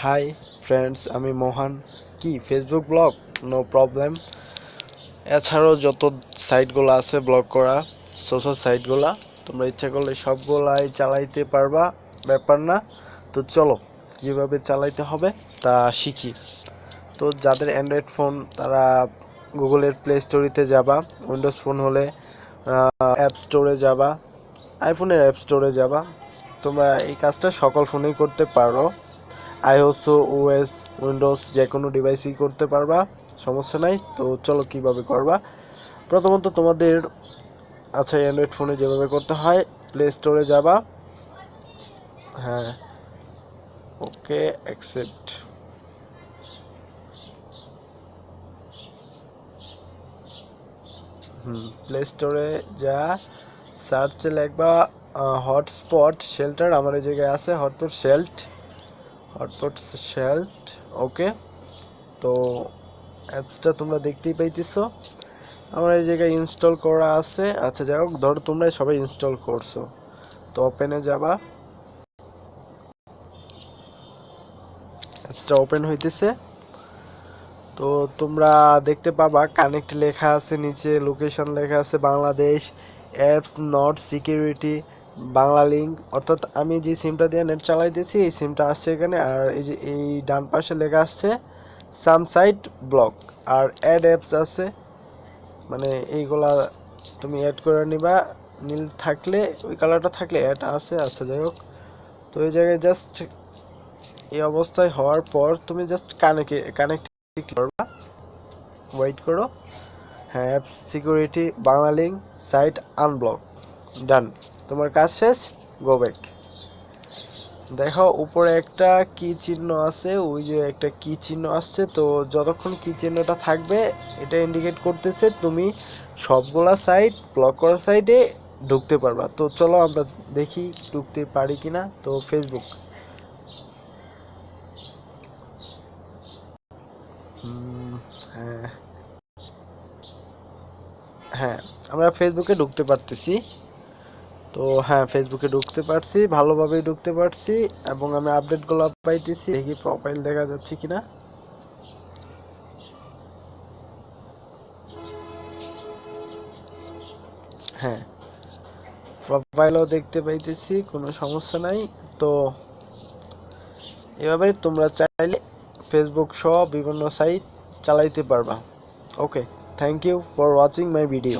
Hi friends, আমি মোহন। কি Facebook blog? No problem. এছাড়াও যত সাইটগুলো আছে ব্লগ করা, সোশ্যাল সাইটগুলা তোমরা ইচ্ছা করলে সবগুলাই চালাইতে পারবা, ব্যাপার না। তো চলো কীভাবে চালাইতে হবে তা শিখি। তো যাদের অ্যান্ড্রয়েড ফোন তারা গুগলের প্লে স্টোরিতে যাবা, উইন্ডোজ ফোন হলে অ্যাপ স্টোরে যাবা, আইফোনের অ্যাপ স্টোরে যাবা। তোমরা এই কাজটা সকল ফোনেই করতে পারো, iOS ওএস উইন্ডোজ যে কোনো ডিভাইসই করতে পারবা, সমস্যা নাই। তো চলো কিভাবে করবা। প্রথমত তোমাদের অ্যান্ড্রয়েড ফোনে যেভাবে করতে হয়, প্লে স্টোরে যাবা। হ্যাঁ, ওকে, অ্যাকসেপ্ট। প্লে স্টোরে যা সার্চে লিখবা হটস্পট শেল্টার। আমার এই জায়গায় আছে হটস্পট শেল্ট। ওকে, তো অ্যাপসটা তোমরা দেখতেই পাইতেছো। আমার এই জায়গায় ইনস্টল করা আছে। আচ্ছা, যাই হোক, ধরো তোমরা সবাই ইনস্টল করছো, তো ওপেনে যাবা। অ্যাপসটা ওপেন হইতেছে। তো তোমরা দেখতে পাবা কানেক্ট লেখা আছে, নিচে লোকেশন লেখা আছে Bangladesh, apps not security, Bangla link. অর্থাৎ আমি যে সিমটা দিয়ে নেট চালাইতেছি এই সিমটা আসছে এখানে। আর এই যে এই ডান পাশে লেখা আসছে সাম সাইট ব্লক। আর অ্যাড অ্যাপস আছে, মানে এইগুলা তুমি অ্যাড করে নিবা। নীল থাকলে, ওই কালারটা থাকলে অ্যাড আছে। আচ্ছা, যাই হোক, তো এই জায়গায় জাস্ট এই অবস্থায় হওয়ার পর তুমি জাস্ট কানেক্ট করবা। ওয়েট করো। হ্যাঁ, apps security, Bangla link, site unblock, done. তোমার কাজ শেষ, গো ব্যাক। দেখো উপরে একটা কি চিহ্ন আছে, ওই যে একটা কি চিহ্ন আসছে। তো যতক্ষণ কি চিহ্নটা থাকবে এটা ইন্ডিকেট করতেছে তুমি সবগুলা সাইট, ব্লক করা সাইটে ঢুকতে পারবা। তো চলো আমরা দেখি ঢুকতে পারি কিনা। তো ফেসবুক, হ্যাঁ হ্যাঁ, আমরা ফেসবুকে ঢুকতে পারতেছি। তো হ্যাঁ, ফেসবুকে ঢুকতে পারছি, ভালোভাবেই ঢুকতে পারছি। এবং আমি আপডেটগুলো পাইতেছি, দেখি প্রোফাইল দেখা যাচ্ছে কিনা। হ্যাঁ, প্রোফাইলও দেখতে পাইতেছি, কোনো সমস্যা নাই। তো এভাবে তোমরা চাইলে ফেসবুক সহ বিভিন্ন সাইট চালাইতে পারবা। Okay, thank you for watching my video.